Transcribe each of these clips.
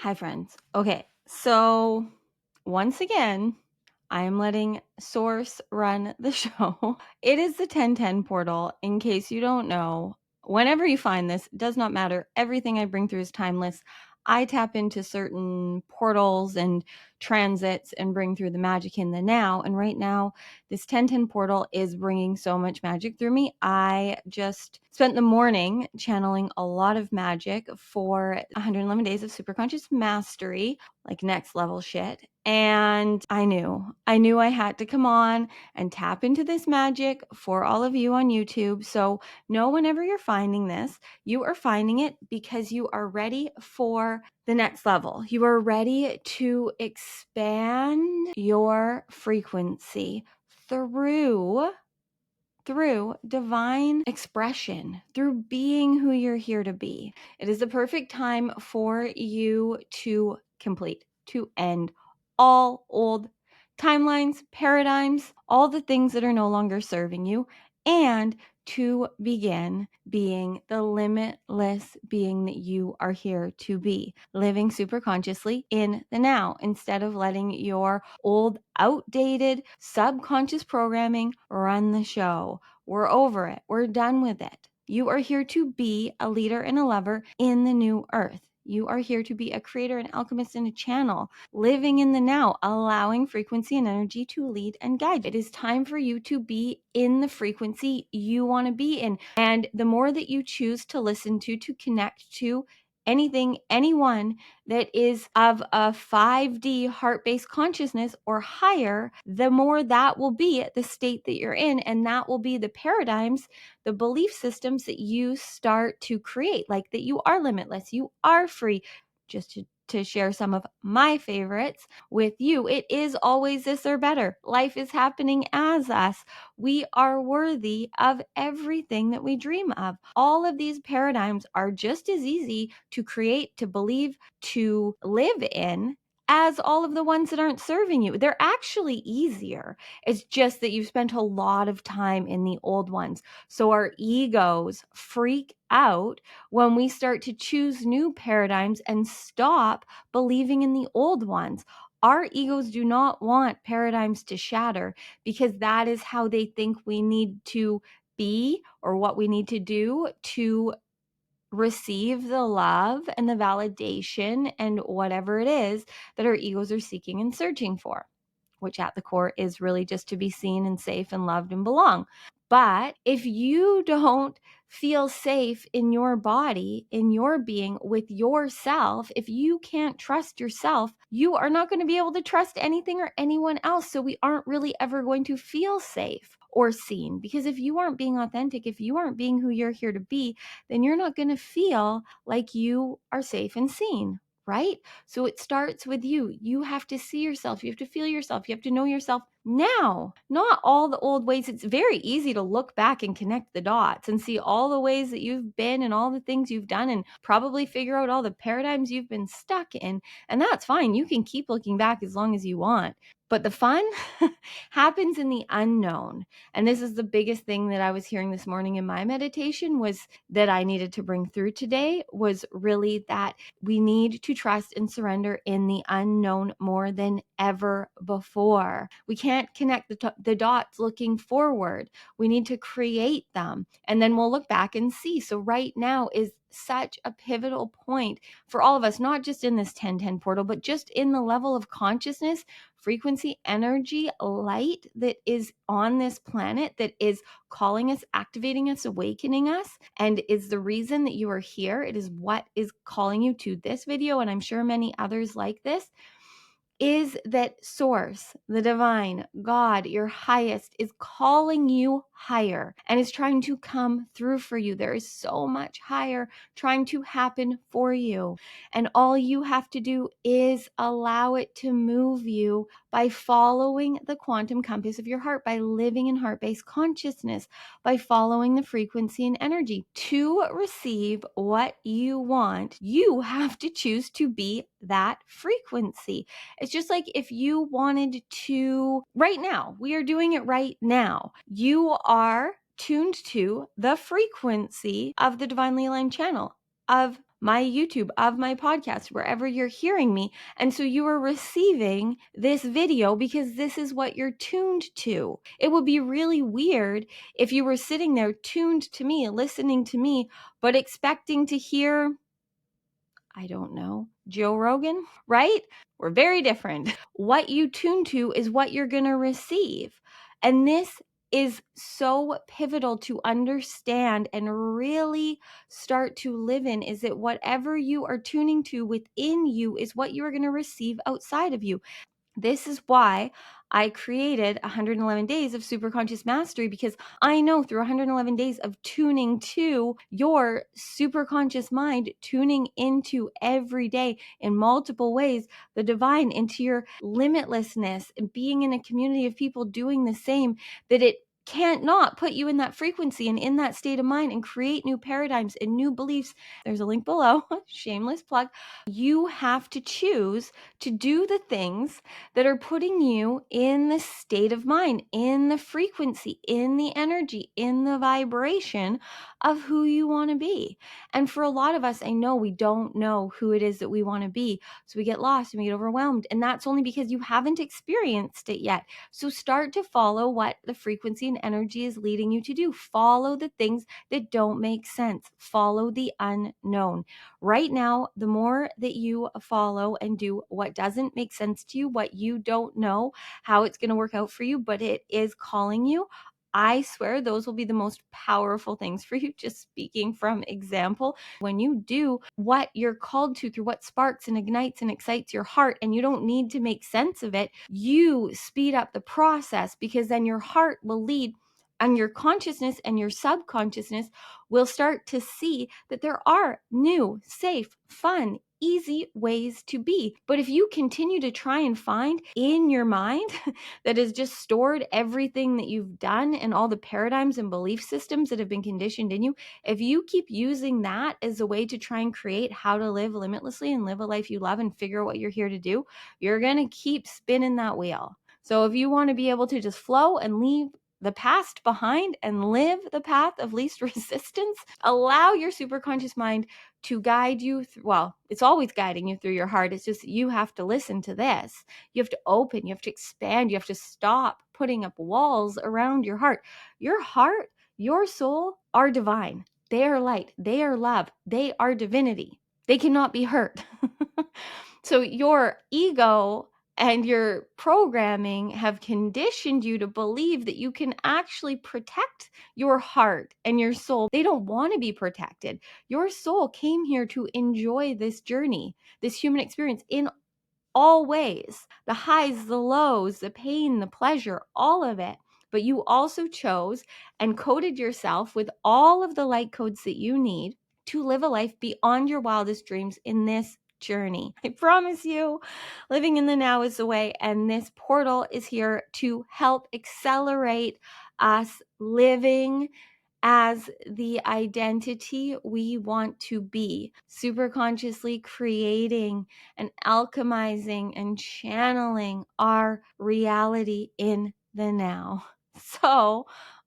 Hi, friends. Okay, so once again, I am letting Source run the show. It is the 1010 portal. In case you don't know, whenever you find this, it does not matter. Everything I bring through is timeless. I tap into certain portals and transits and bring through the magic in the now. And right now, this 1010 portal is bringing so much magic through me. I just spent the morning channeling a lot of magic for 111 days of Superconscious mastery, like next level shit. And I knew I had to come on and tap into this magic for all of you on YouTube. So know whenever you're finding this, you are finding it because you are ready for the next level. You are ready to expand your frequency through divine expression, through being who you're here to be. It is the perfect time for you to complete, to end all old timelines, paradigms, all the things that are no longer serving you, and to begin being the limitless being that you are here to be, living super consciously in the now instead of letting your old, outdated subconscious programming run the show. We're over it. We're done with it. You are here to be a leader and a lover in the new earth. You are here to be a creator, an alchemist, and a channel, living in the now, allowing frequency and energy to lead and guide. It is time for you to be in the frequency you want to be in. And the more that you choose to listen to connect to anything, anyone that is of a 5D heart-based consciousness or higher, the more that will be the state that you're in. And that will be the paradigms, the belief systems that you start to create, like that you are limitless, you are free. Just to share some of my favorites with you, it is always this or better. Life is happening as us. We are worthy of everything that we dream of. All of these paradigms are just as easy to create, to believe, to live in as all of the ones that aren't serving you. They're actually easier. It's just that you've spent a lot of time in the old ones. So our egos freak out when we start to choose new paradigms and stop believing in the old ones. Our egos do not want paradigms to shatter because that is how they think we need to be or what we need to do to receive the love and the validation and whatever it is that our egos are seeking and searching for, which at the core is really just to be seen and safe and loved and belong. But if you don't feel safe in your body, in your being, with yourself, if you can't trust yourself, you are not going to be able to trust anything or anyone else. So we aren't really ever going to feel safe or seen, because if you aren't being authentic, if you aren't being who you're here to be, then you're not going to feel like you are safe and seen, right? So it starts with you. You have to see yourself. You have to feel yourself. You have to know yourself now, not all the old ways. It's very easy to look back and connect the dots and see all the ways that you've been and all the things you've done and probably figure out all the paradigms you've been stuck in. And that's fine. You can keep looking back as long as you want. But the fun happens in the unknown. And this is the biggest thing that I was hearing this morning in my meditation was that I needed to bring through today was really that we need to trust and surrender in the unknown more than ever before. We can't connect the dots looking forward. We need to create them, and then we'll look back and see. So right now is such a pivotal point for all of us, not just in this 1010 portal, but just in the level of consciousness, frequency, energy, light that is on this planet, that is calling us, activating us, awakening us, and is the reason that you are here. It is what is calling you to this video, and I'm sure many others like this, is that source, the divine, God, your highest, is calling you higher and is trying to come through for you. There is so much higher trying to happen for you. And all you have to do is allow it to move you by following the quantum compass of your heart, by living in heart-based consciousness, by following the frequency and energy. To receive what you want, you have to choose to be that frequency. It's just like if you wanted to, right now, we are doing it right now. You are tuned to the frequency of the divinely aligned channel, of my YouTube, of my podcast, wherever you're hearing me. And so you are receiving this video because this is what you're tuned to. It would be really weird if you were sitting there tuned to me, listening to me, but expecting to hear, I don't know, Joe Rogan, right? We're very different. What you tune to is what you're going to receive. And this is so pivotal to understand and really start to live in, is that whatever you are tuning to within you is what you are going to receive outside of you. This is why I created 111 days of superconscious mastery, because I know through 111 days of tuning to your superconscious mind, tuning into every day in multiple ways, the divine, into your limitlessness, and being in a community of people doing the same, that it can't not put you in that frequency and in that state of mind and create new paradigms and new beliefs. There's a link below, shameless plug. You have to choose to do the things that are putting you in the state of mind, in the frequency, in the energy, in the vibration of who you want to be. And for a lot of us, I know we don't know who it is that we want to be. So we get lost and we get overwhelmed. And that's only because you haven't experienced it yet. So start to follow what the frequency and energy is leading you to do. Follow the things that don't make sense. Follow the unknown. Right now, the more that you follow and do what doesn't make sense to you, what you don't know how it's going to work out for you, but it is calling you, I swear those will be the most powerful things for you. Just speaking from example, when you do what you're called to through what sparks and ignites and excites your heart, and you don't need to make sense of it, you speed up the process, because then your heart will lead, and your consciousness and your subconsciousness will start to see that there are new, safe, fun, easy ways to be. But if you continue to try and find in your mind that has just stored everything that you've done and all the paradigms and belief systems that have been conditioned in you, if you keep using that as a way to try and create how to live limitlessly and live a life you love and figure out what you're here to do, you're going to keep spinning that wheel. So if you want to be able to just flow and leave the past behind and live the path of least resistance, allow your superconscious mind to guide you through, well, it's always guiding you through your heart. It's just you have to listen to this. You have to open, you have to expand, you have to stop putting up walls around your heart. Your heart, your soul are divine. They are light. They are love. They are divinity. They cannot be hurt. So your ego and your programming have conditioned you to believe that you can actually protect your heart and your soul. They don't want to be protected. Your soul came here to enjoy this journey, this human experience in all ways, the highs, the lows, the pain, the pleasure, all of it. But you also chose and coded yourself with all of the light codes that you need to live a life beyond your wildest dreams in this journey. I promise you, living in the now is the way, and this portal is here to help accelerate us living as the identity we want to be, super consciously creating and alchemizing and channeling our reality in the now. So,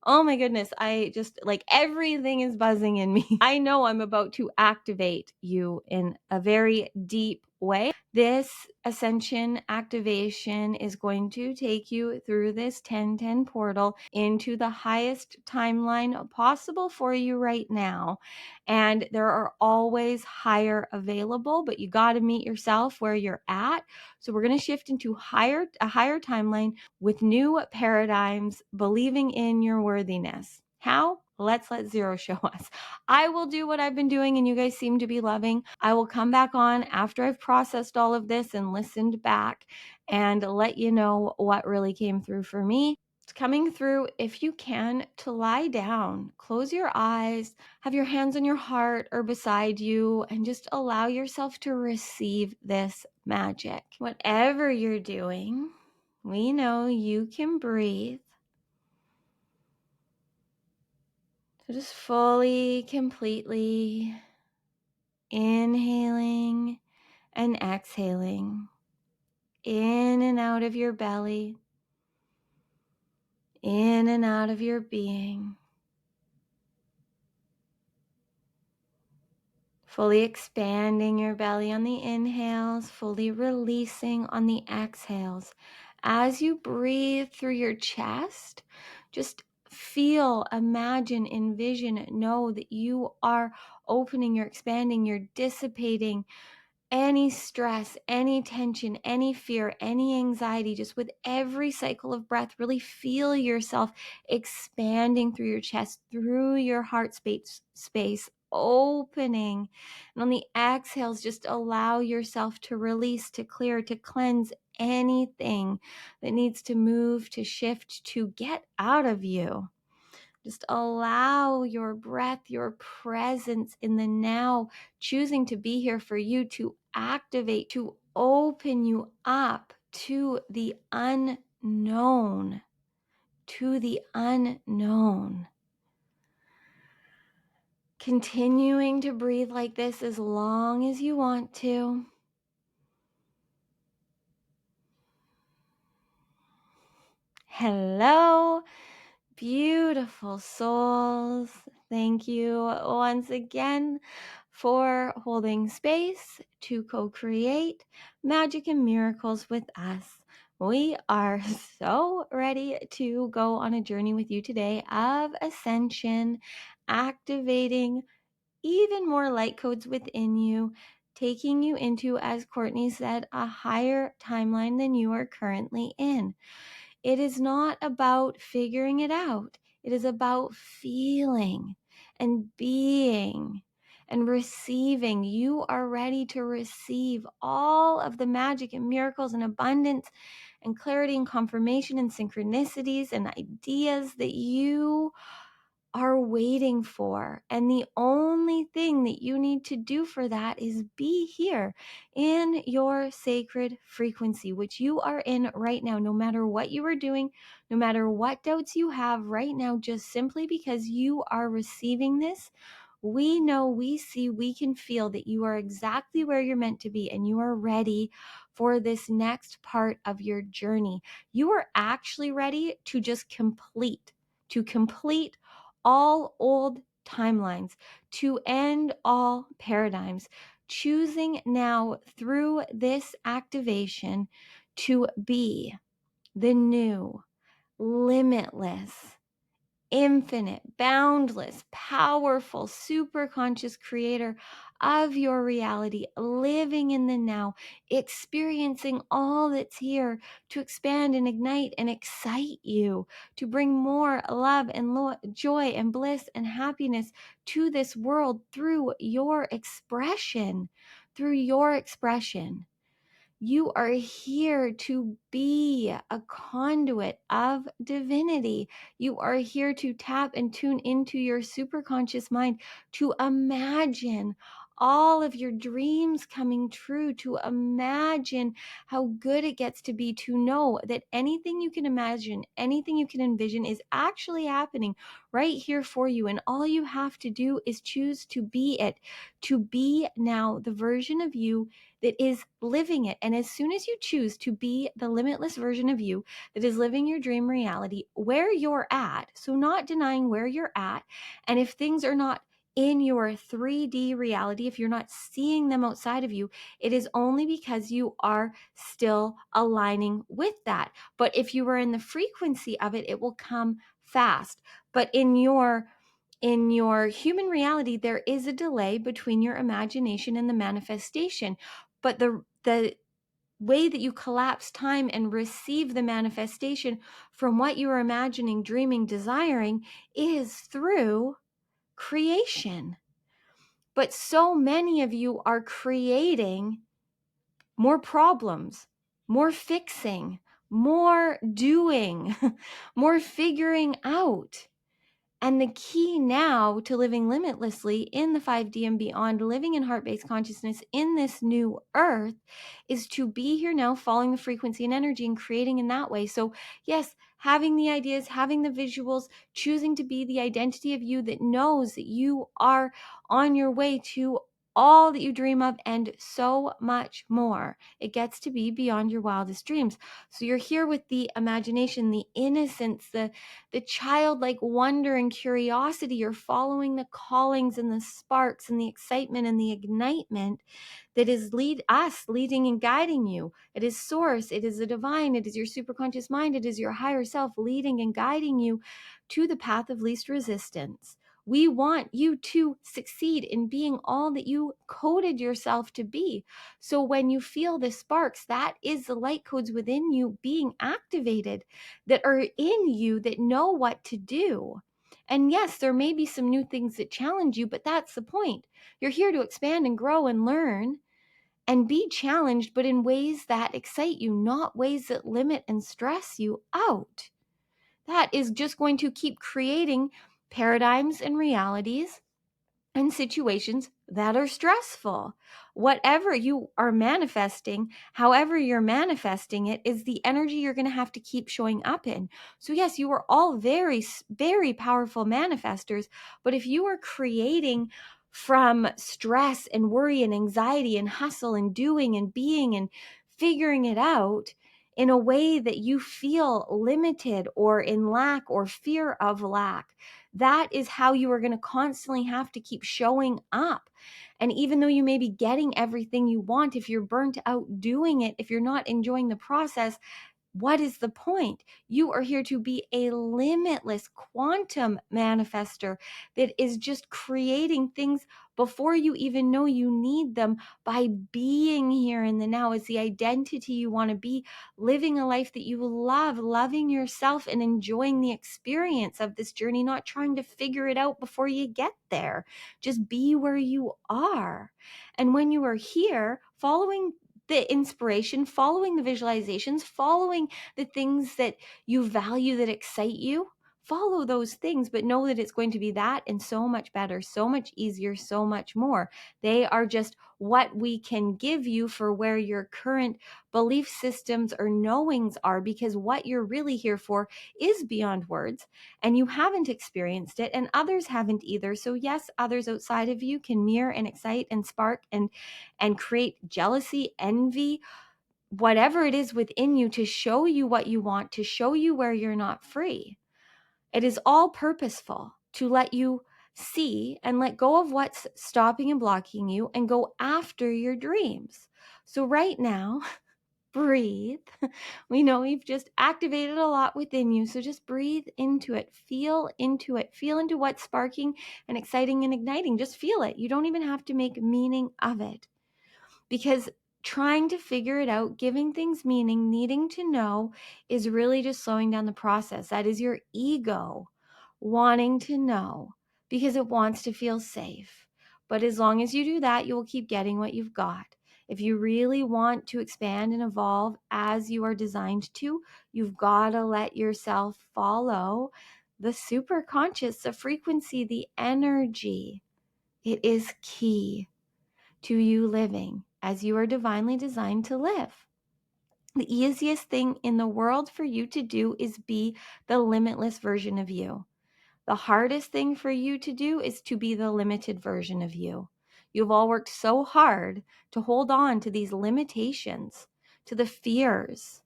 oh my goodness, I just like everything is buzzing in me. I know I'm about to activate you in a very deep way. This ascension activation is going to take you through this 1010 portal into the highest timeline possible for you right now. And there are always higher available, but you got to meet yourself where you're at. So we're going to shift into a higher timeline with new paradigms, believing in your worthiness. How? Let's let zero show us. I will do what I've been doing and you guys seem to be loving. I will come back on after I've processed all of this and listened back and let you know what really came through for me. It's coming through, if you can, to lie down, close your eyes, have your hands on your heart or beside you, and just allow yourself to receive this magic. Whatever you're doing, we know you can breathe. So just fully, completely inhaling and exhaling in and out of your belly, in and out of your being. Fully expanding your belly on the inhales, fully releasing on the exhales. As you breathe through your chest, just feel, imagine, envision, know that you are opening, you're expanding, you're dissipating any stress, any tension, any fear, any anxiety. Just with every cycle of breath, really feel yourself expanding through your chest, through your heart space, opening. And on the exhales, just allow yourself to release, to clear, to cleanse anything that needs to move, to shift, to get out of you. Just allow your breath, your presence in the now, choosing to be here for you, to activate, to open you up to the unknown, to the unknown. Continuing to breathe like this as long as you want to. Hello, beautiful souls. Thank you once again for holding space to co-create magic and miracles with us. We are so ready to go on a journey with you today of ascension, activating even more light codes within you, taking you into, as Courtney said, a higher timeline than you are currently in. It is not about figuring it out. It is about feeling and being and receiving. You are ready to receive all of the magic and miracles and abundance and clarity and confirmation and synchronicities and ideas that you are waiting for. And the only thing that you need to do for that is be here in your sacred frequency, which you are in right now, no matter what you are doing, no matter what doubts you have right now, just simply because you are receiving this. We know, we see, we can feel that you are exactly where you're meant to be and you are ready for this next part of your journey. You are actually ready to just complete all old timelines, to end all paradigms, choosing now through this activation to be the new, limitless, infinite, boundless, powerful, superconscious creator of your reality, living in the now, experiencing all that's here to expand and ignite and excite you, to bring more love and joy and bliss and happiness to this world through your expression, through your expression. You are here to be a conduit of divinity. You are here to tap and tune into your superconscious mind, to imagine all of your dreams coming true, to imagine how good it gets to be, to know that anything you can imagine, anything you can envision is actually happening right here for you. And all you have to do is choose to be it, to be now the version of you that is living it. And as soon as you choose to be the limitless version of you that is living your dream reality where you're at, so not denying where you're at, and if things are not in your 3D reality, if you're not seeing them outside of you, it is only because you are still aligning with that. But if you are in the frequency of it, it will come fast. But in your human reality, there is a delay between your imagination and the manifestation. But the way that you collapse time and receive the manifestation from what you are imagining, dreaming, desiring is through creation. But so many of you are creating more problems, more fixing, more doing, more figuring out. And the key now to living limitlessly in the 5D and beyond, living in heart-based consciousness in this new earth, is to be here now, following the frequency and energy and creating in that way. So yes, having the ideas, having the visuals, choosing to be the identity of you that knows that you are on your way to all that you dream of and so much more. It gets to be beyond your wildest dreams. So you're here with the imagination, the innocence, the childlike wonder and curiosity. You're following the callings and the sparks and the excitement and the ignitement that is leading and guiding you. It is source, it is the divine, it is your superconscious mind, it is your higher self leading and guiding you to the path of least resistance. We want you to succeed in being all that you coded yourself to be. So when you feel the sparks, that is the light codes within you being activated that are in you that know what to do. And yes, there may be some new things that challenge you, but that's the point. You're here to expand and grow and learn and be challenged, but in ways that excite you, not ways that limit and stress you out. That is just going to keep creating paradigms and realities and situations that are stressful. Whatever you are manifesting, however you're manifesting it, is the energy you're going to have to keep showing up in. So yes, you are all very, very powerful manifestors, but if you are creating from stress and worry and anxiety and hustle and doing and being and figuring it out in a way that you feel limited or in lack or fear of lack, that is how you are going to constantly have to keep showing up. And even though you may be getting everything you want, if you're burnt out doing it, if you're not enjoying the process, what is the point? You are here to be a limitless quantum manifester that is just creating things before you even know you need them by being here in the now. Is the identity you want to be, living a life that you love, loving yourself and enjoying the experience of this journey, not trying to figure it out before you get there. Just be where you are. And when you are here, following the inspiration, following the visualizations, following the things that you value that excite you, follow those things, but know that it's going to be that and so much better, so much easier, so much more. They are just what we can give you for where your current belief systems or knowings are, because what you're really here for is beyond words and you haven't experienced it and others haven't either. So yes, others outside of you can mirror and excite and spark and create jealousy, envy, whatever it is within you to show you what you want, to show you where you're not free. It is all purposeful to let you see and let go of what's stopping and blocking you and go after your dreams. So right now, breathe. We know you've just activated a lot within you. So just breathe into it. Feel into it. Feel into what's sparking and exciting and igniting. Just feel it. You don't even have to make meaning of it. Because trying to figure it out, giving things meaning, needing to know is really just slowing down the process. That is your ego wanting to know because it wants to feel safe. But as long as you do that, you will keep getting what you've got. If you really want to expand and evolve as you are designed to, you've got to let yourself follow the superconscious, the frequency, the energy. It is key to you living as you are divinely designed to live. The easiest thing in the world for you to do is be the limitless version of you. The hardest thing for you to do is to be the limited version of you. You've all worked so hard to hold on to these limitations, to the fears.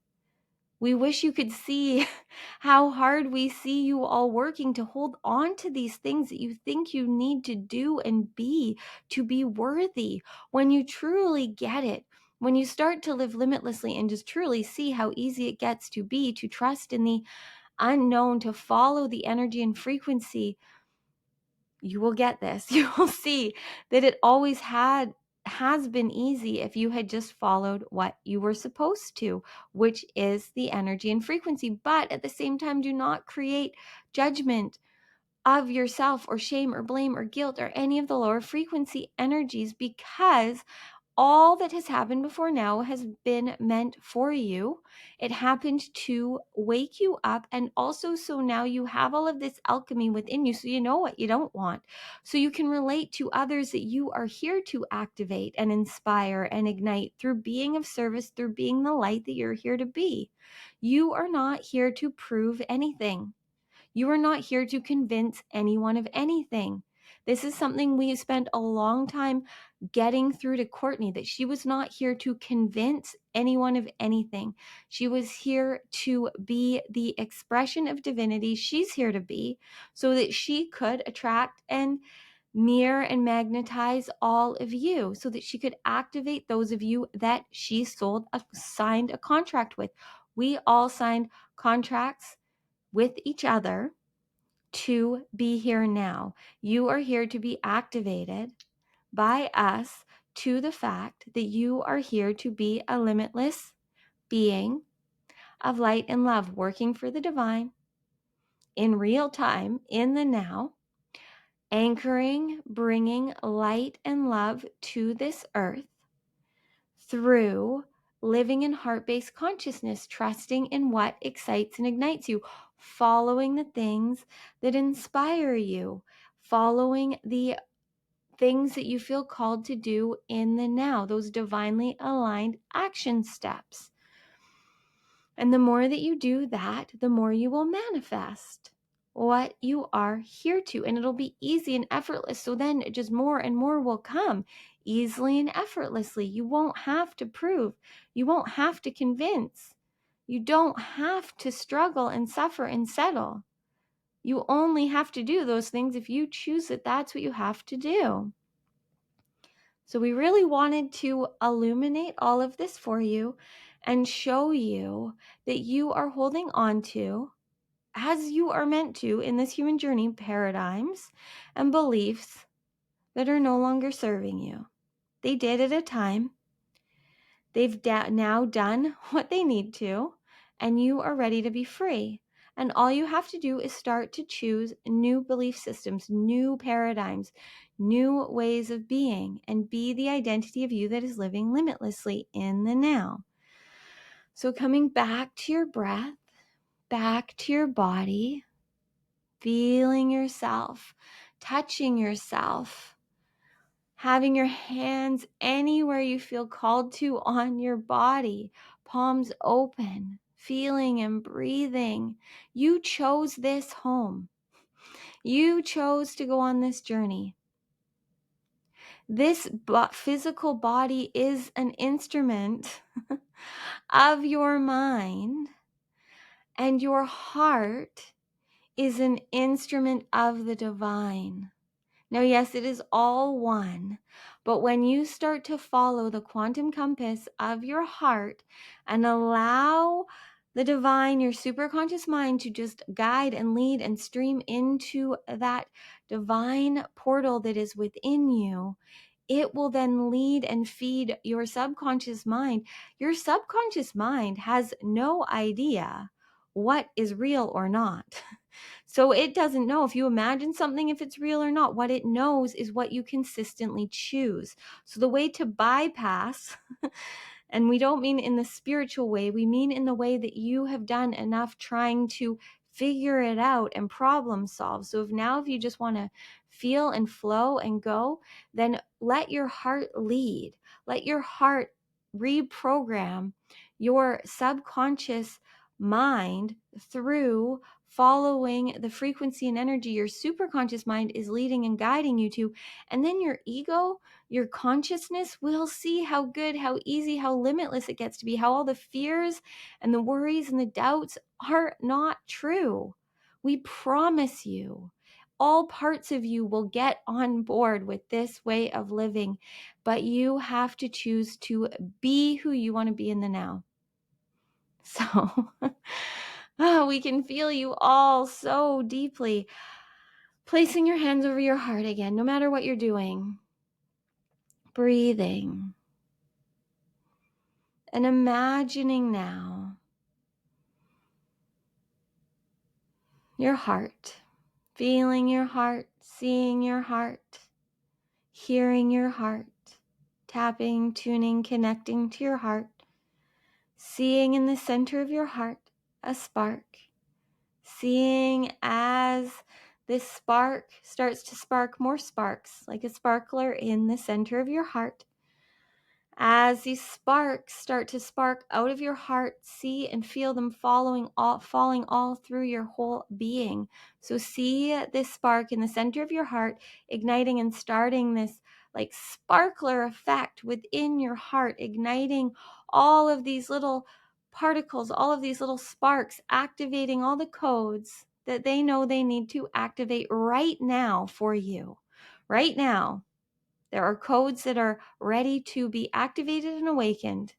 We wish you could see how hard we see you all working to hold on to these things that you think you need to do and be to be worthy. When you truly get it, when you start to live limitlessly and just truly see how easy it gets to be, to trust in the unknown, to follow the energy and frequency, you will get this. You will see that it always has been easy if you had just followed what you were supposed to, which is the energy and frequency. But at the same time, do not create judgment of yourself or shame or blame or guilt or any of the lower frequency energies, because all that has happened before now has been meant for you. It happened to wake you up. And also, so now you have all of this alchemy within you. So you know what you don't want. So you can relate to others that you are here to activate and inspire and ignite through being of service, through being the light that you're here to be. You are not here to prove anything. You are not here to convince anyone of anything. This is something we spent a long time getting through to Courtney that she was not here to convince anyone of anything. She was here to be the expression of divinity she's here to be, so that she could attract and mirror and magnetize all of you, so that she could activate those of you that she signed a contract with. We all signed contracts with each other to be here now. You are here to be activated by us to the fact that you are here to be a limitless being of light and love, working for the divine in real time, in the now, anchoring, bringing light and love to this earth through living in heart-based consciousness, trusting in what excites and ignites you, following the things that inspire you, following the things that you feel called to do in the now, those divinely aligned action steps. And the more that you do that, the more you will manifest what you are here to. And it'll be easy and effortless. So then just more and more will come easily and effortlessly. You won't have to prove. You won't have to convince. You don't have to struggle and suffer and settle. You only have to do those things if you choose that that's what you have to do. So we really wanted to illuminate all of this for you and show you that you are holding on to, as you are meant to in this human journey, paradigms and beliefs that are no longer serving you. They did at a time. They've now done what they need to, and you are ready to be free. And all you have to do is start to choose new belief systems, new paradigms, new ways of being, and be the identity of you that is living limitlessly in the now. So coming back to your breath, back to your body, feeling yourself, touching yourself, having your hands anywhere you feel called to on your body, palms open, feeling and breathing. You chose this home. You chose to go on this journey. This physical body is an instrument of your mind, and your heart is an instrument of the divine. Now, yes, it is all one, but when you start to follow the quantum compass of your heart and allow the divine, your superconscious mind, to just guide and lead and stream into that divine portal that is within you, it will then lead and feed your subconscious mind. Your subconscious mind has no idea what is real or not. So it doesn't know if you imagine something, if it's real or not. What it knows is what you consistently choose. So the way to bypass, and we don't mean in the spiritual way, we mean in the way that you have done enough trying to figure it out and problem solve. So if you just want to feel and flow and go, then let your heart lead. Let your heart reprogram your subconscious mind through following the frequency and energy your superconscious mind is leading and guiding you to. And then your ego, your consciousness, will see how good, how easy, how limitless it gets to be, how all the fears and the worries and the doubts are not true. We promise you, all parts of you will get on board with this way of living, but you have to choose to be who you want to be in the now. So we can feel you all so deeply. Placing your hands over your heart again, no matter what you're doing. Breathing. And imagining now your heart. Feeling your heart, seeing your heart, hearing your heart, tapping, tuning, connecting to your heart. Seeing in the center of your heart a spark. Seeing as this spark starts to spark more sparks, like a sparkler in the center of your heart. As these sparks start to spark out of your heart, see and feel them falling all through your whole being. So see this spark in the center of your heart, igniting and starting this like sparkler effect within your heart, igniting all of these little particles, all of these little sparks, activating all the codes that they know they need to activate right now for you. Right now, there are codes that are ready to be activated and awakened,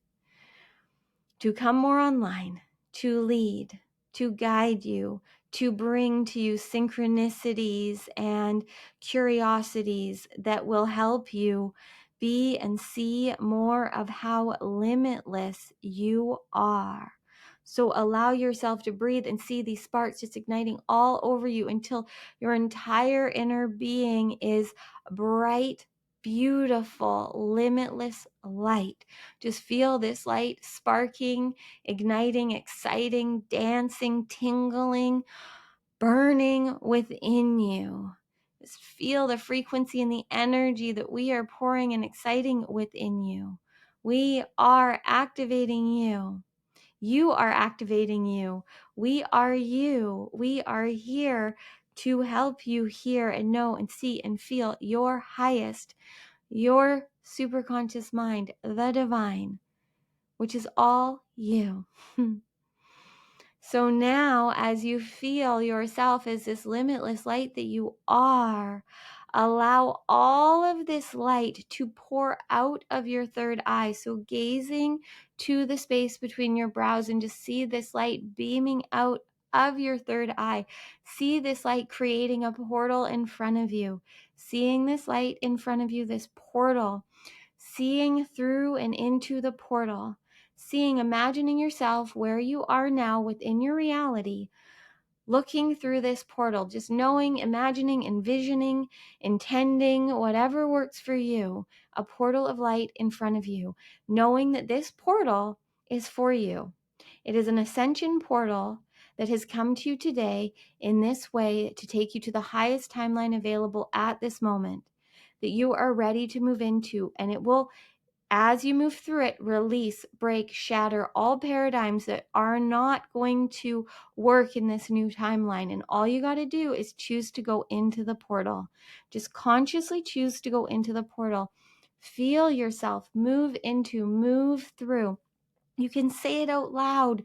to come more online, to lead, to guide you, to bring to you synchronicities and curiosities that will help you be and see more of how limitless you are. So allow yourself to breathe and see these sparks just igniting all over you until your entire inner being is bright, beautiful, limitless light. Just feel this light sparking, igniting, exciting, dancing, tingling, burning within you. Just feel the frequency and the energy that we are pouring and exciting within you. We are activating you. You are activating you. We are you. We are here to help you hear and know and see and feel your highest, your superconscious mind, the divine, which is all you. So now, as you feel yourself as this limitless light that you are, allow all of this light to pour out of your third eye. So gazing to the space between your brows and just see this light beaming out of your third eye. See this light creating a portal in front of you. Seeing this light in front of you, this portal, seeing through and into the portal. Seeing, imagining yourself where you are now within your reality, looking through this portal, just knowing, imagining, envisioning, intending, whatever works for you, a portal of light in front of you, knowing that this portal is for you. It is an ascension portal that has come to you today in this way to take you to the highest timeline available at this moment that you are ready to move into, and it will, as you move through it, release, break, shatter all paradigms that are not going to work in this new timeline. And all you got to do is choose to go into the portal. Just consciously choose to go into the portal. Feel yourself move through. You can say it out loud.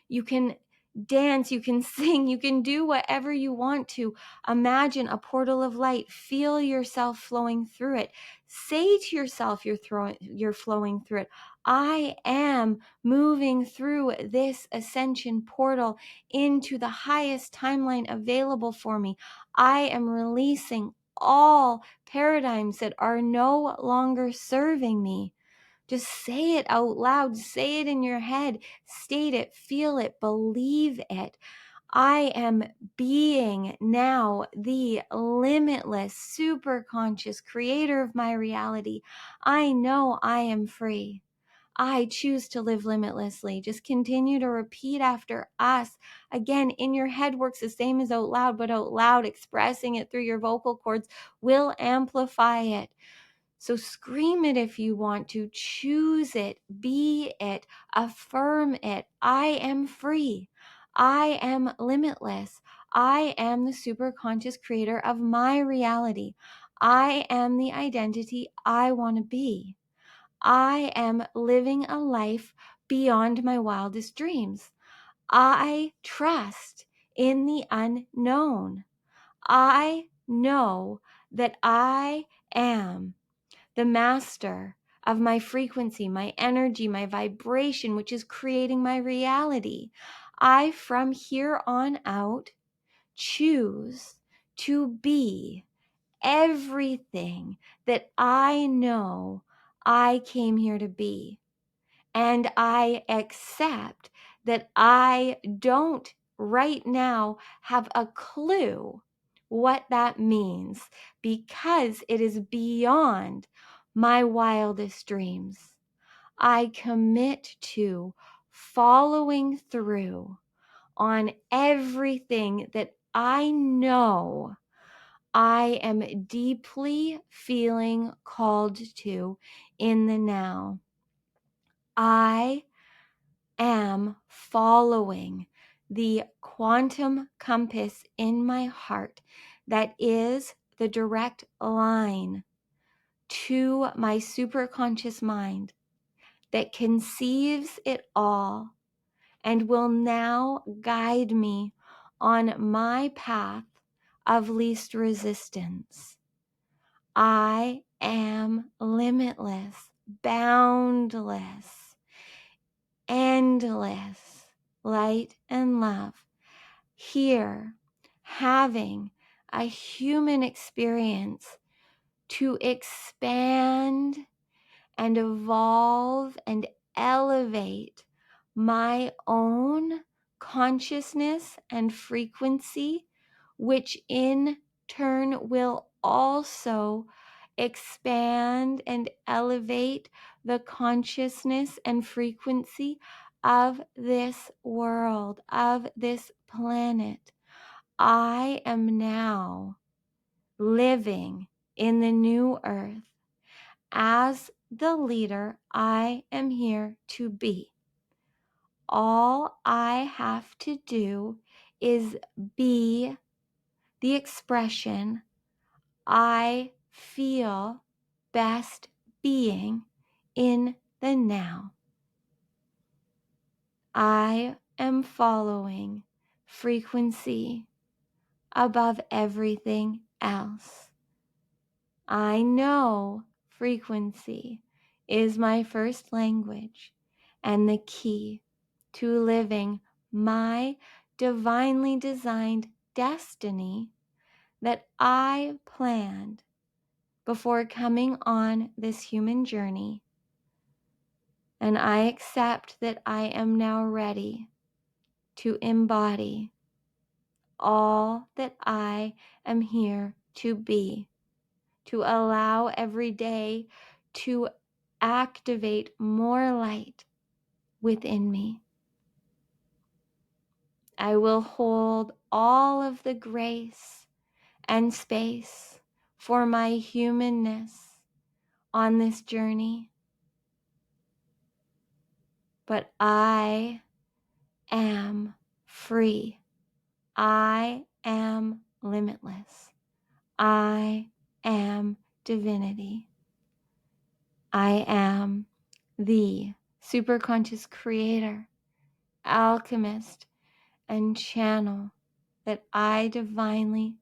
You can dance, you can sing, you can do whatever you want to. Imagine a portal of light. Feel yourself flowing through it. Say to yourself you're flowing through it. I am moving through this ascension portal into the highest timeline available for me. I am releasing all paradigms that are no longer serving me. Just say it out loud. Say it in your head. State it, feel it, believe it. I am being now the limitless, super conscious creator of my reality. I know I am free. I choose to live limitlessly. Just continue to repeat after us. Again, in your head works the same as out loud, but out loud, expressing it through your vocal cords will amplify it. So scream it if you want to, choose it, be it, affirm it. I am free. I am limitless. I am the super conscious creator of my reality. I am the identity I want to be. I am living a life beyond my wildest dreams. I trust in the unknown. I know that I am the master of my frequency, my energy, my vibration, which is creating my reality. I, from here on out, choose to be everything that I know I came here to be. And I accept that I don't right now have a clue what that means, because it is beyond my wildest dreams. I commit to following through on everything that I know I am deeply feeling called to in the now. I am following the quantum compass in my heart that is the direct line to my superconscious mind that conceives it all and will now guide me on my path of least resistance. I am limitless, boundless, endless light and love, here having a human experience to expand and evolve and elevate my own consciousness and frequency, which in turn will also expand and elevate the consciousness and frequency of this world, of this planet. I am now living in the new earth as the leader I am here to be. All I have to do is be the expression I feel best being in the now. I am following frequency above everything else. I know frequency is my first language and the key to living my divinely designed destiny that I planned before coming on this human journey. And I accept that I am now ready to embody all that I am here to be, to allow every day to activate more light within me. I will hold all of the grace and space for my humanness on this journey. But I am free. I am limitless. I am divinity. I am the superconscious creator, alchemist, and channel that I divinely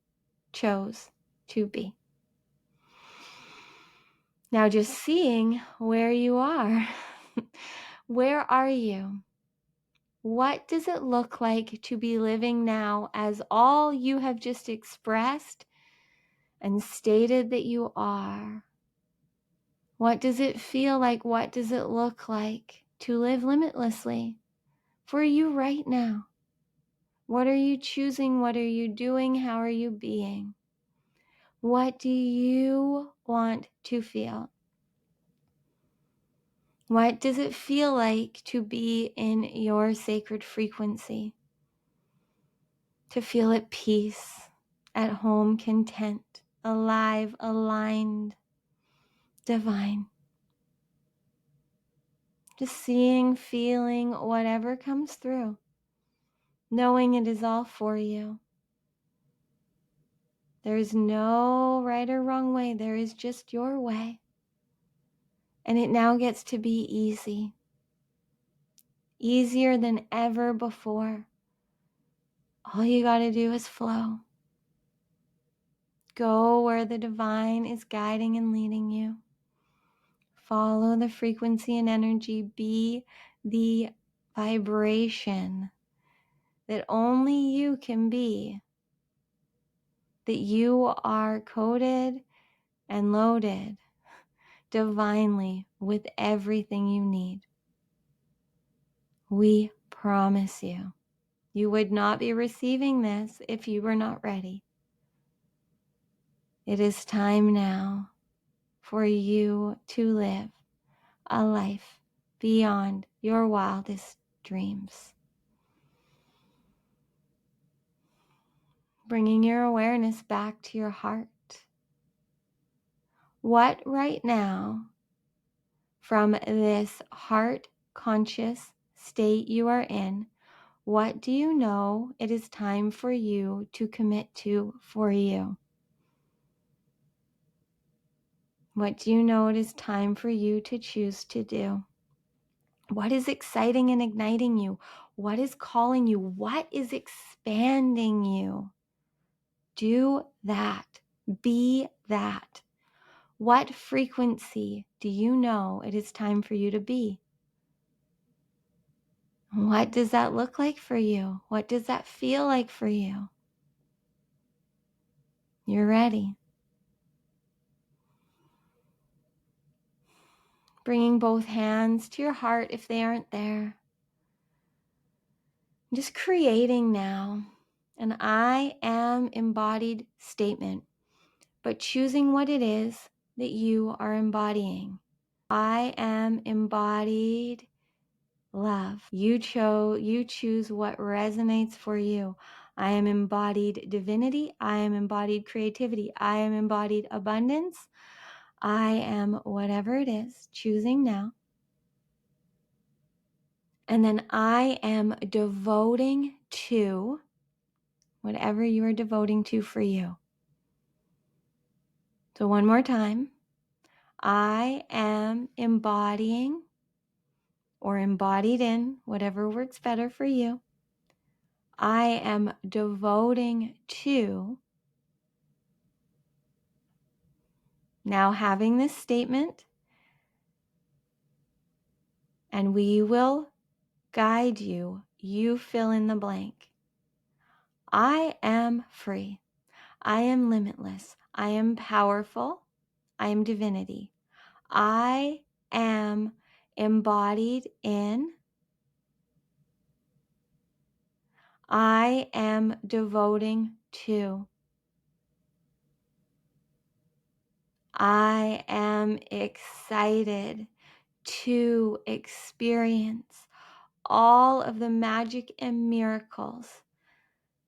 chose to be. Now just seeing where you are. Where are you? What does it look like to be living now as all you have just expressed and stated that you are? What does it feel like? What does it look like to live limitlessly for you right now? What are you choosing? What are you doing? How are you being? What do you want to feel? What does it feel like to be in your sacred frequency? To feel at peace, at home, content, alive, aligned, divine. Just seeing, feeling whatever comes through, knowing it is all for you. There is no right or wrong way. There is just your way. And it now gets to be easy. Easier than ever before. All you got to do is flow. Go where the divine is guiding and leading you. Follow the frequency and energy. Be the vibration that only you can be. That you are coded and loaded divinely with everything you need. We promise you, you would not be receiving this if you were not ready. It is time now for you to live a life beyond your wildest dreams. Bringing your awareness back to your heart. What right now, from this heart conscious state you are in, what do you know it is time for you to commit to for you? What do you know it is time for you to choose to do? What is exciting and igniting you? What is calling you? What is expanding you? Do that. Be that. What frequency do you know it is time for you to be? What does that look like for you? What does that feel like for you? You're ready. Bringing both hands to your heart if they aren't there. Just creating now an I am embodied statement, but choosing what it is that you are embodying. I am embodied love. You choose what resonates for you. I am embodied divinity. I am embodied creativity. I am embodied abundance. I am whatever it is, choosing now. And then I am devoting to whatever you are devoting to for you. So one more time. I am embodying or embodied in whatever works better for you. I am devoting to. Now having this statement, and we will guide you. You fill in the blank. I am free. I am limitless. I am powerful. I am divinity. I am embodied in. I am devoting to. I am excited to experience all of the magic and miracles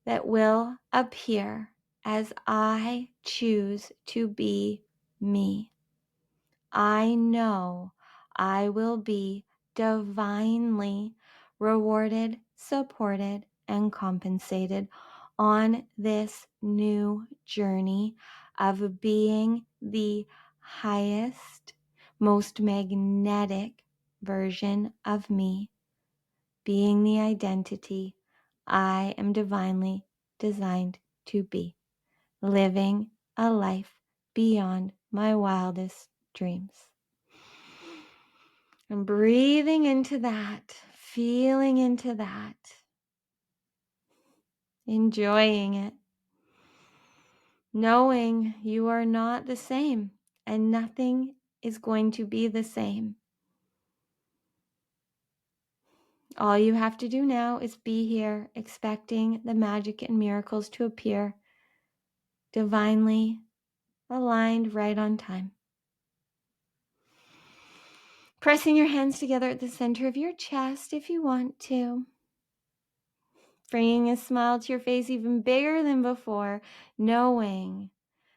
that will appear as I choose to be me. I know I will be divinely rewarded, supported, and compensated on this new journey of being the highest, most magnetic version of me, being the identity I am divinely designed to be, living a life beyond my wildest dreams. And breathing into that, feeling into that, enjoying it, knowing you are not the same and nothing is going to be the same. All you have to do now is be here, expecting the magic and miracles to appear, divinely aligned right on time. Pressing your hands together at the center of your chest if you want to. Bringing a smile to your face even bigger than before, knowing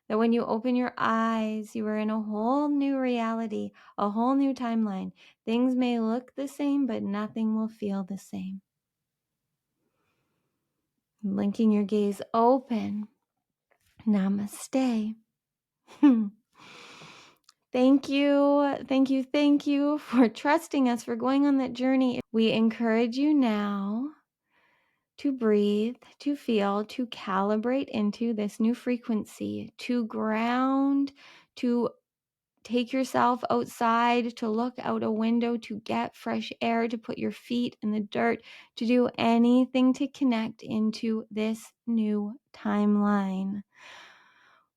that when you open your eyes, you are in a whole new reality, a whole new timeline. Things may look the same, but nothing will feel the same. Linking your gaze open. Namaste. Thank you for trusting us, for going on that journey. We encourage you now to breathe, to feel, to calibrate into this new frequency, to ground, to take yourself outside, to look out a window, to get fresh air, to put your feet in the dirt, to do anything to connect into this new timeline.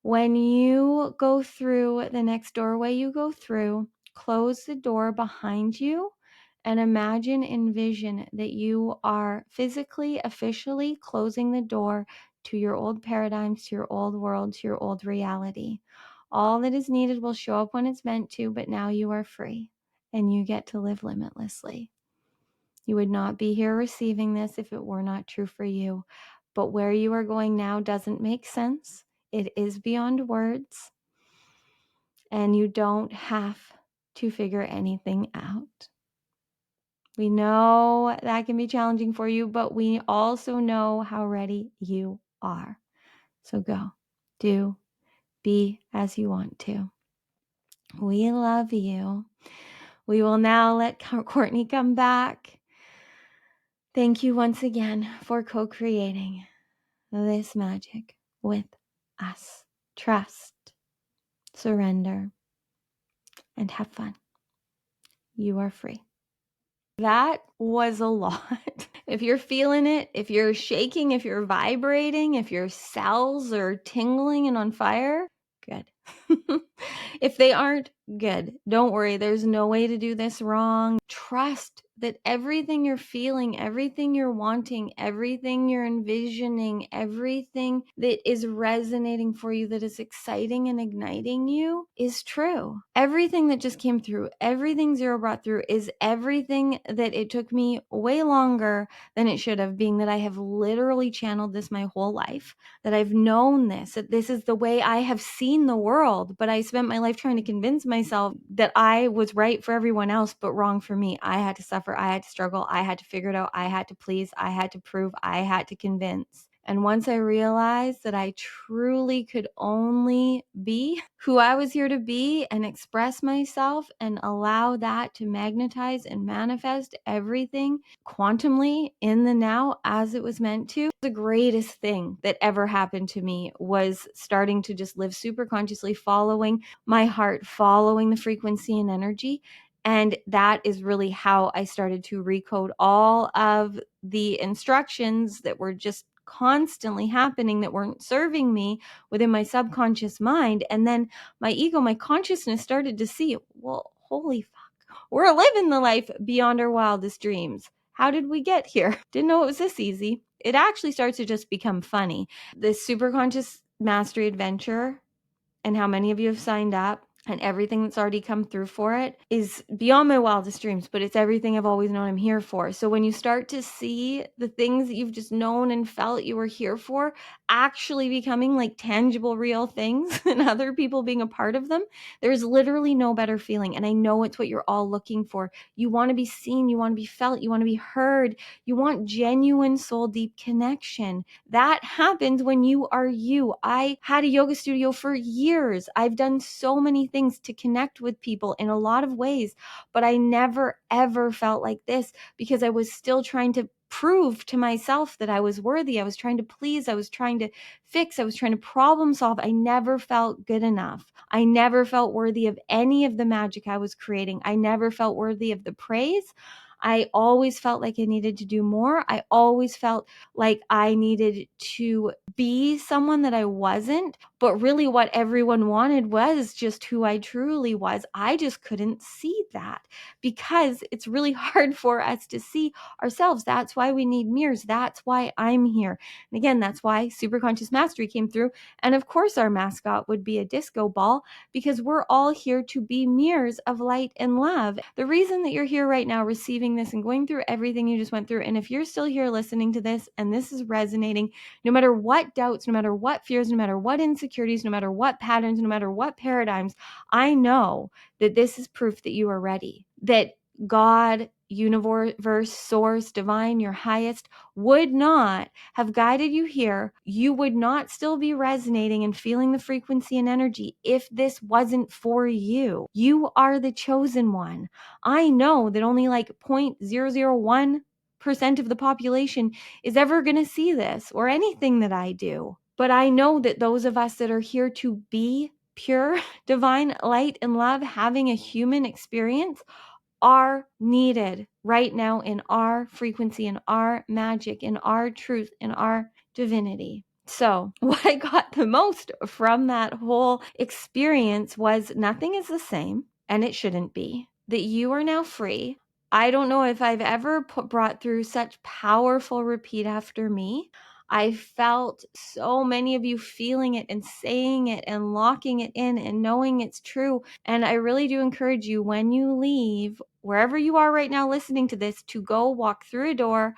When you go through the next doorway you go through, close the door behind you and envision that you are physically, officially closing the door to your old paradigms, to your old world, to your old reality. All that is needed will show up when it's meant to, but now you are free and you get to live limitlessly. You would not be here receiving this if it were not true for you. But where you are going now doesn't make sense. It is beyond words. And you don't have to figure anything out. We know that can be challenging for you, but we also know how ready you are. So go, do, be as you want to. We love you. We will now let Courtney come back. Thank you once again for co-creating this magic with us. Trust, surrender, and have fun. You are free. That was a lot. If you're feeling it, if you're shaking, if you're vibrating, if your cells are tingling and on fire, good. If they aren't, good. Don't worry, there's no way to do this wrong. Trust that everything you're feeling, everything you're wanting, everything you're envisioning, everything that is resonating for you, that is exciting and igniting you, is true. Everything that just came through, everything Zero brought through, is everything that it took me way longer than it should have, being that I have literally channeled this my whole life, that I've known this, that this is the way I have seen the world, but I spent my life trying to convince myself that I was right for everyone else, but wrong for me. I had to suffer, I had to struggle, I had to figure it out, I had to please, I had to prove, I had to convince. And once I realized that I truly could only be who I was here to be and express myself and allow that to magnetize and manifest everything quantumly in the now as it was meant to, the greatest thing that ever happened to me was starting to just live super consciously, following my heart, following the frequency and energy. And that is really how I started to recode all of the instructions that were just constantly happening that weren't serving me within my subconscious mind. And then my ego, my consciousness started to see, well, holy fuck, we're living the life beyond our wildest dreams. How did we get here? Didn't know it was this easy. It actually starts to just become funny. This Superconscious Mastery Adventure, and how many of you have signed up, and everything that's already come through for it, is beyond my wildest dreams, but it's everything I've always known I'm here for. So when you start to see the things that you've just known and felt you were here for actually becoming like tangible, real things and other people being a part of them, there's literally no better feeling. And I know it's what you're all looking for. You want to be seen, you want to be felt, you want to be heard, you want genuine soul deep connection. That happens when you are you. I had a yoga studio for years. I've done so many things to connect with people in a lot of ways, but I never ever felt like this because I was still trying to prove to myself that I was worthy. I was trying to please. I was trying to fix. I was trying to problem solve. I never felt good enough. I never felt worthy of any of the magic I was creating. I never felt worthy of the praise. I always felt like I needed to do more. I always felt like I needed to be someone that I wasn't, but really what everyone wanted was just who I truly was. I just couldn't see that because it's really hard for us to see ourselves. That's why we need mirrors. That's why I'm here. And again, that's why Superconscious Mastery came through. And of course, our mascot would be a disco ball because we're all here to be mirrors of light and love. The reason that you're here right now receiving this and going through everything you just went through, and if you're still here listening to this and this is resonating, no matter what doubts, no matter what fears, no matter what insecurities, no matter what patterns, no matter what paradigms, I know that this is proof that you are ready, that God, universe, source, divine, your highest, would not have guided you here. You would not still be resonating and feeling the frequency and energy if this wasn't for you. You are the chosen one. I know that only like 0.001% of the population is ever going to see this or anything that I do. But I know that those of us that are here to be pure, divine light and love, having a human experience, are needed right now in our frequency, in our magic, in our truth, in our divinity. So what I got the most from that whole experience was nothing is the same, and it shouldn't be, that you are now free. I don't know if I've ever brought through such powerful repeat after me. I felt so many of you feeling it and saying it and locking it in and knowing it's true. And I really do encourage you, when you leave, wherever you are right now listening to this, to go walk through a door.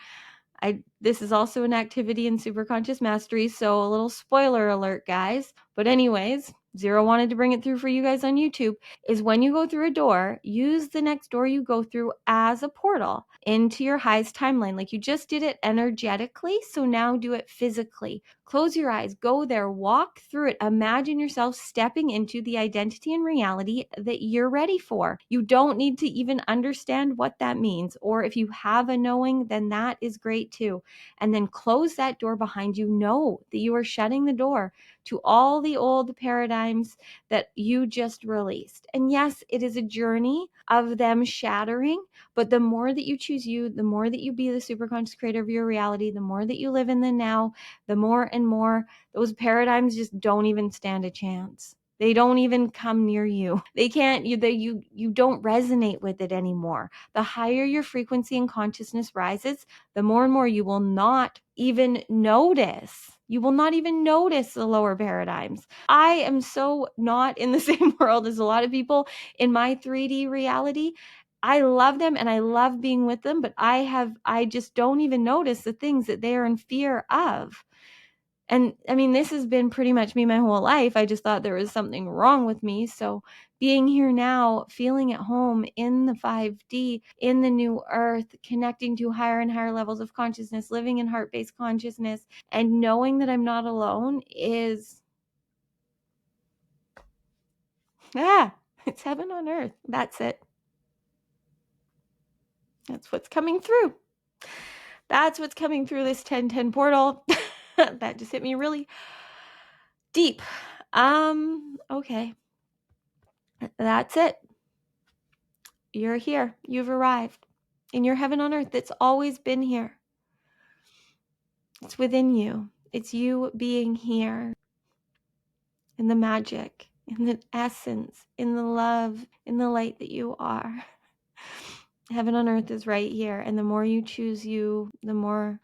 This is also an activity in Superconscious Mastery, so a little spoiler alert, guys. But anyways, Zero wanted to bring it through for you guys on YouTube, is when you go through a door, use the next door you go through as a portal into your highest timeline. Like you just did it energetically, so now do it physically. Close your eyes, go there, walk through it. Imagine yourself stepping into the identity and reality that you're ready for. You don't need to even understand what that means. Or if you have a knowing, then that is great too. And then close that door behind you. Know that you are shutting the door to all the old paradigms that you just released. And yes, it is a journey of them shattering, but the more that you choose you, the more that you be the superconscious creator of your reality, the more that you live in the now, the more and more those paradigms just don't even stand a chance. They don't even come near you. They can't, you don't resonate with it anymore. The higher your frequency and consciousness rises, the more and more you will not even notice. You will not even notice the lower paradigms. I am so not in the same world as a lot of people in my 3D reality. I love them and I love being with them, but I just don't even notice the things that they are in fear of. And I mean, this has been pretty much me my whole life. I just thought there was something wrong with me. So being here now, feeling at home in the 5D, in the new earth, connecting to higher and higher levels of consciousness, living in heart-based consciousness, and knowing that I'm not alone is, it's heaven on earth. That's it. That's what's coming through. That's what's coming through this 1010 portal. That just hit me really deep. Okay. That's it. You're here. You've arrived in your heaven on earth that's always been here. It's within you. It's you being here in the magic, in the essence, in the love, in the light that you are. Heaven on earth is right here. And the more you choose you, the more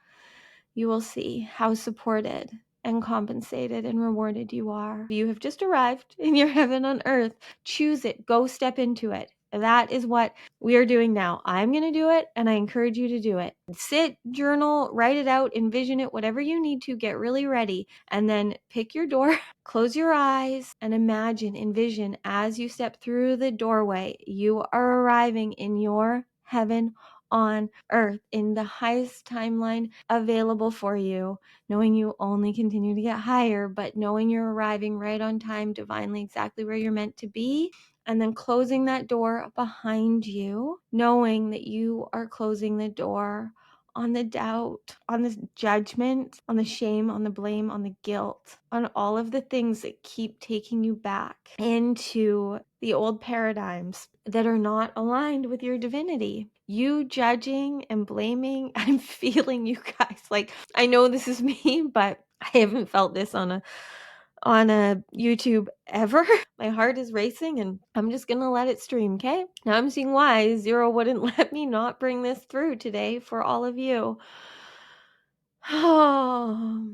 you will see how supported and compensated and rewarded you are. You have just arrived in your heaven on earth. Choose it. Go step into it. That is what we are doing now. I'm going to do it, and I encourage you to do it. Sit, journal, write it out, envision it, whatever you need to, get really ready, and then pick your door, close your eyes, and envision as you step through the doorway, you are arriving in your heaven on earth in the highest timeline available for you, knowing you only continue to get higher, but knowing you're arriving right on time, divinely, exactly where you're meant to be. And then closing that door behind you, knowing that you are closing the door on the doubt, on the judgment, on the shame, on the blame, on the guilt, on all of the things that keep taking you back into the old paradigms that are not aligned with your divinity. You judging and blaming, I'm feeling you guys. Like, I know this is me, but I haven't felt this on a YouTube ever. My heart is racing and I'm just gonna let it stream, okay? Now I'm seeing why Zero wouldn't let me not bring this through today for all of you. Oh,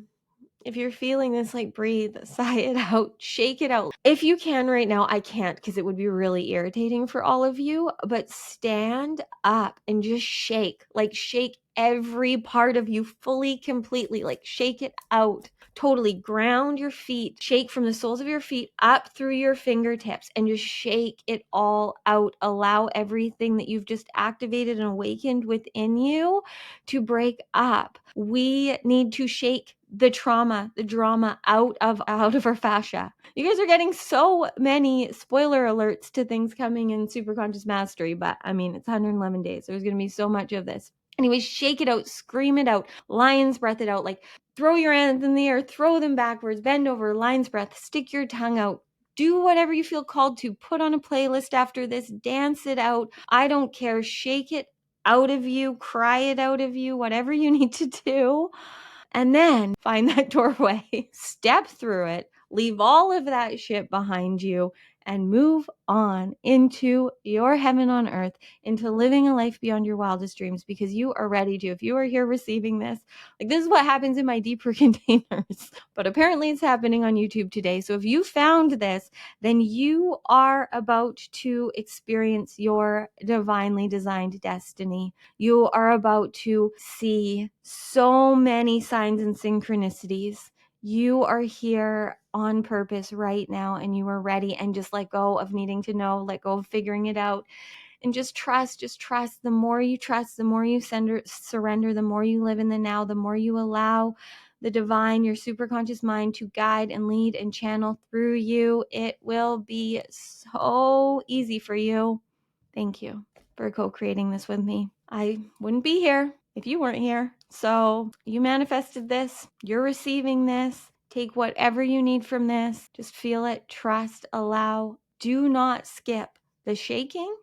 if you're feeling this, like, breathe, sigh it out, shake it out. If you can right now, I can't because it would be really irritating for all of you, but stand up and just shake. Like, shake every part of you fully, completely. Like, shake it out. Totally ground your feet, shake from the soles of your feet up through your fingertips and just shake it all out. Allow everything that you've just activated and awakened within you to break up. We need to shake the trauma, the drama out of our fascia. You guys are getting so many spoiler alerts to things coming in Superconscious Mastery, but I mean, it's 111 days. There's going to be so much of this. Anyways, shake it out, scream it out, lion's breath it out, like throw your hands in the air, throw them backwards, bend over, lion's breath, stick your tongue out. Do whatever you feel called to. Put on a playlist after this, dance it out. I don't care. Shake it out of you, cry it out of you, whatever you need to do. And then find that doorway, step through it, leave all of that shit behind you, and move on into your heaven on earth, into living a life beyond your wildest dreams, because you are ready to. If you are here receiving this, like, this is what happens in my deeper containers, but apparently it's happening on YouTube today. So if you found this, then you are about to experience your divinely designed destiny. You are about to see so many signs and synchronicities. You are here on purpose right now, and you are ready, and just let go of needing to know, let go of figuring it out, and just trust. The more you trust, the more you surrender, the more you live in the now, the more you allow the divine, your superconscious mind to guide and lead and channel through you. It will be so easy for you. Thank you for co-creating this with me. I wouldn't be here if you weren't here. So you manifested this. You're receiving this. Take whatever you need from this. Just feel it, trust, allow. Do not skip the shaking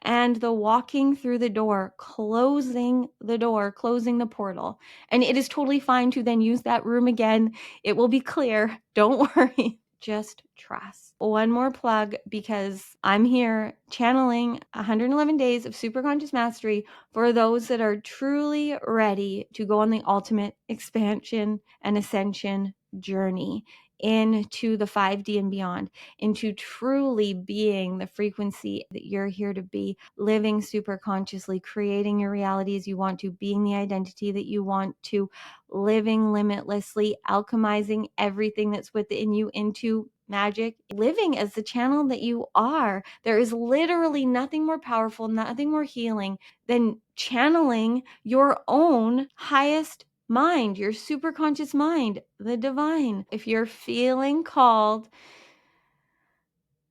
and the walking through the door, closing the portal. And it is totally fine to then use that room again. It will be clear. Don't worry. Just trust. One more plug, because I'm here channeling 111 days of superconscious mastery for those that are truly ready to go on the ultimate expansion and ascension journey into the 5D and beyond, into truly being the frequency that you're here to be, living super consciously, creating your reality as you want to, being the identity that you want to, living limitlessly, alchemizing everything that's within you into magic, living as the channel that you are. There is literally nothing more powerful, nothing more healing than channeling your own highest mind, your superconscious mind, the divine. If you're feeling called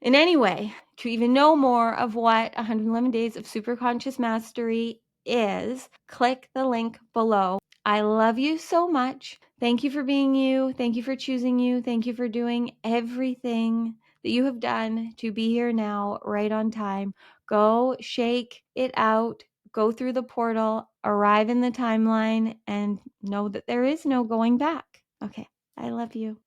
in any way to even know more of what 111 Days of Superconscious Mastery is, click the link below. I love you so much. Thank you for being you. Thank you for choosing you. Thank you for doing everything that you have done to be here now, right on time. Go shake it out. Go through the portal, arrive in the timeline, and know that there is no going back. Okay, I love you.